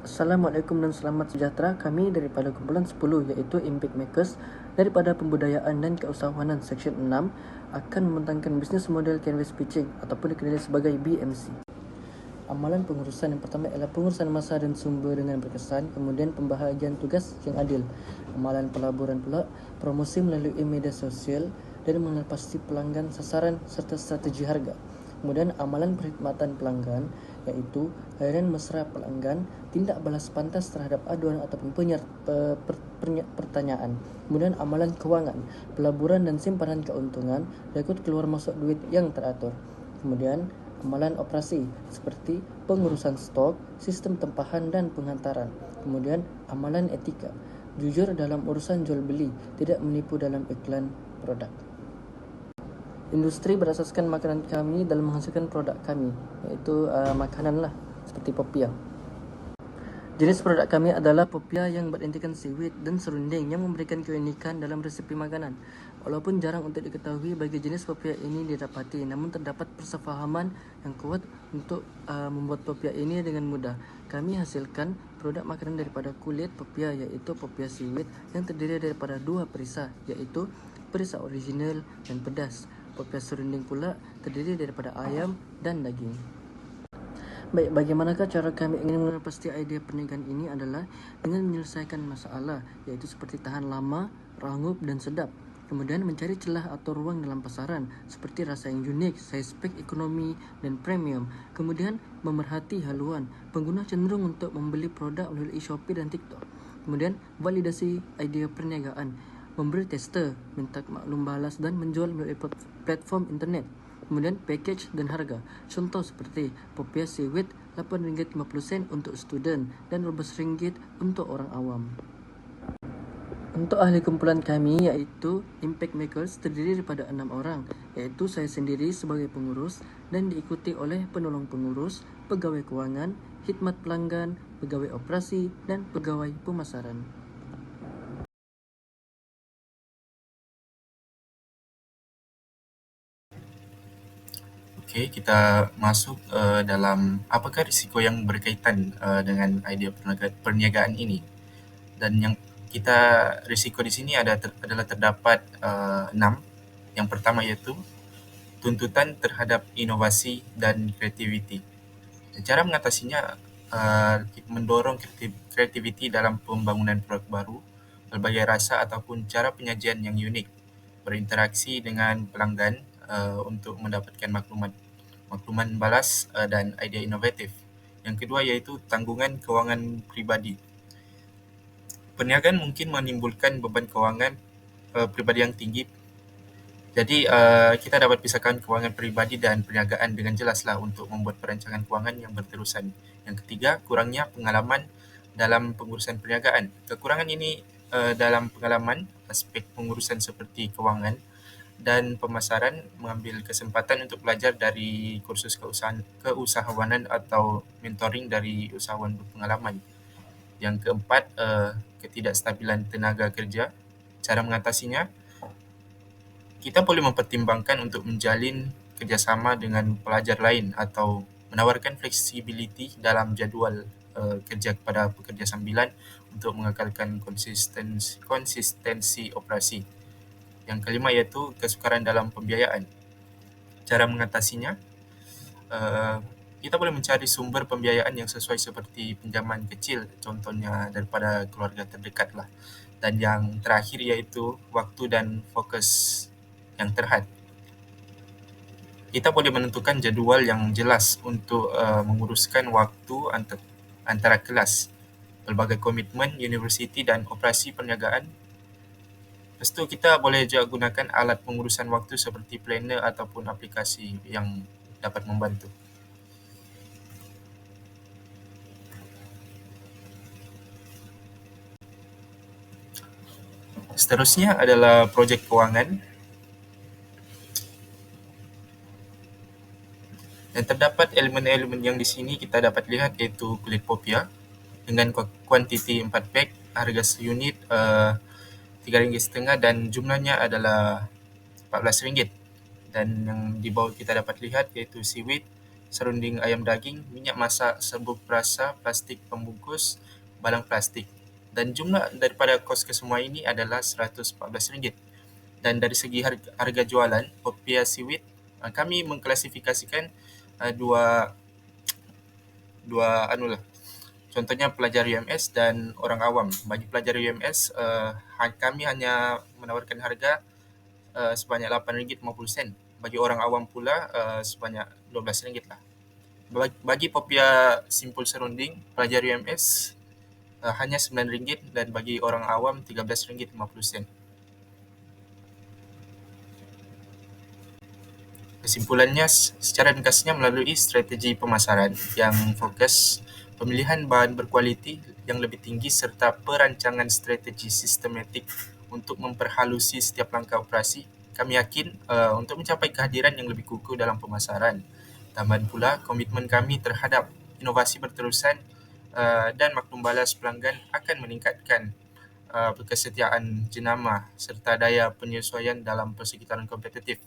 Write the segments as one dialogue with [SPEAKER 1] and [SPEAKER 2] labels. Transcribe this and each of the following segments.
[SPEAKER 1] Assalamualaikum dan selamat sejahtera. Kami daripada kumpulan 10 iaitu Impact Makers daripada Pembudayaan dan Keusahawanan Seksyen 6 akan membentangkan bisnes model canvas pitching ataupun dikenali sebagai BMC. Amalan pengurusan yang pertama ialah pengurusan masa dan sumber dengan berkesan, kemudian pembahagian tugas yang adil. Amalan pelaburan pula promosi melalui media sosial dan mengenal pasti pelanggan sasaran serta strategi harga. Kemudian amalan perkhidmatan pelanggan iaitu layanan mesra pelanggan, tindak balas pantas terhadap aduan ataupun pertanyaan. Kemudian amalan kewangan, pelaburan dan simpanan keuntungan, rekod keluar masuk duit yang teratur. Kemudian amalan operasi seperti pengurusan stok, sistem tempahan dan penghantaran. Kemudian amalan etika, jujur dalam urusan jual beli, tidak menipu dalam iklan produk. Industri berasaskan makanan kami dalam menghasilkan produk kami, iaitu makanan lah, seperti popia. Jenis produk kami adalah popia yang berentikan seaweed dan serunding yang memberikan keunikan dalam resepi makanan. Walaupun jarang untuk diketahui bagi jenis popia ini didapati, namun terdapat persefahaman yang kuat untuk membuat popia ini dengan mudah. Kami hasilkan produk makanan daripada kulit popia, iaitu popia seaweed yang terdiri daripada dua perisa, iaitu perisa original dan pedas. Popia serunding pula terdiri daripada ayam dan daging. Baik, bagaimanakah cara kami ingin mengenal pasti idea perniagaan ini adalah dengan menyelesaikan masalah, iaitu seperti tahan lama, rangup dan sedap. Kemudian mencari celah atau ruang dalam pasaran seperti rasa yang unik, size spek ekonomi dan premium. Kemudian memerhati haluan. Pengguna cenderung untuk membeli produk melalui Shopee dan TikTok. Kemudian validasi idea perniagaan, memberi tester, minta maklum balas dan menjual melalui platform internet. Kemudian package dan harga. Contoh seperti popia seaweed RM8.50 untuk student dan RM12 untuk orang awam. Untuk ahli kumpulan kami iaitu Impact Makers terdiri daripada 6 orang, iaitu saya sendiri sebagai pengurus dan diikuti oleh penolong pengurus, pegawai kewangan, khidmat pelanggan, pegawai operasi dan pegawai pemasaran.
[SPEAKER 2] Okey, kita masuk dalam apakah risiko yang berkaitan dengan idea perniagaan ini. Dan yang kita risiko di sini adalah terdapat 6. Yang pertama iaitu tuntutan terhadap inovasi dan kreativiti. Cara mengatasinya mendorong kreativiti dalam pembangunan produk baru, berbagai rasa ataupun cara penyajian yang unik, berinteraksi dengan pelanggan untuk mendapatkan makluman balas dan idea inovatif. Yang kedua iaitu tanggungan kewangan pribadi. Perniagaan mungkin menimbulkan beban kewangan pribadi yang tinggi. Jadi kita dapat pisahkan kewangan pribadi dan perniagaan dengan jelaslah untuk membuat perancangan kewangan yang berterusan. Yang ketiga, kurangnya pengalaman dalam pengurusan perniagaan. Kekurangan ini dalam pengalaman aspek pengurusan seperti kewangan dan pemasaran, mengambil kesempatan untuk belajar dari kursus keusahawanan atau mentoring dari usahawan berpengalaman. Yang keempat, ketidakstabilan tenaga kerja. Cara mengatasinya, kita boleh mempertimbangkan untuk menjalin kerjasama dengan pelajar lain atau menawarkan fleksibiliti dalam jadual kerja kepada pekerja sambilan untuk mengekalkan konsistensi operasi. Yang kelima iaitu kesukaran dalam pembiayaan. Cara mengatasinya, kita boleh mencari sumber pembiayaan yang sesuai seperti pinjaman kecil, contohnya daripada keluarga terdekat lah. Dan yang terakhir iaitu waktu dan fokus yang terhad. Kita boleh menentukan jadual yang jelas untuk menguruskan waktu antara kelas, pelbagai komitmen universiti dan operasi perniagaan. Lepas tu kita boleh juga gunakan alat pengurusan waktu seperti planner ataupun aplikasi yang dapat membantu. Seterusnya adalah projek kewangan. Dan terdapat elemen-elemen yang di sini kita dapat lihat iaitu kulit popia dengan kuantiti 4 pack, harga seunit RM3.5 dan jumlahnya adalah RM14. Dan yang di bawah kita dapat lihat iaitu seaweed serunding ayam daging, minyak masak, serbuk perasa, plastik pembungkus, balang plastik. Dan jumlah daripada kos kesemua ini adalah RM114. Dan dari segi harga jualan, Popia Seaweed, kami mengklasifikasikan dua dua anulah. Contohnya pelajar UMS dan orang awam. Bagi pelajar UMS, kami hanya menawarkan harga sebanyak RM8.50. Bagi orang awam pula sebanyak RM12 lah. Bagi Popia Simpul Serunding, pelajar UMS hanya RM9 dan bagi orang awam RM13.50. Kesimpulannya, secara ringkasnya melalui strategi pemasaran yang fokus, pemilihan bahan berkualiti yang lebih tinggi serta perancangan strategi sistematik untuk memperhalusi setiap langkah operasi, kami yakin untuk mencapai kehadiran yang lebih kukuh dalam pemasaran. Tambahan pula, komitmen kami terhadap inovasi berterusan dan maklum balas pelanggan akan meningkatkan kesetiaan jenama serta daya penyesuaian dalam persekitaran kompetitif.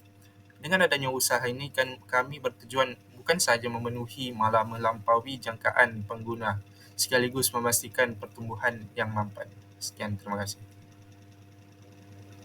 [SPEAKER 2] Dengan adanya usaha ini kan kami bertujuan bukan sahaja memenuhi malah melampaui jangkaan pengguna sekaligus memastikan pertumbuhan yang mampan. Sekian, terima kasih.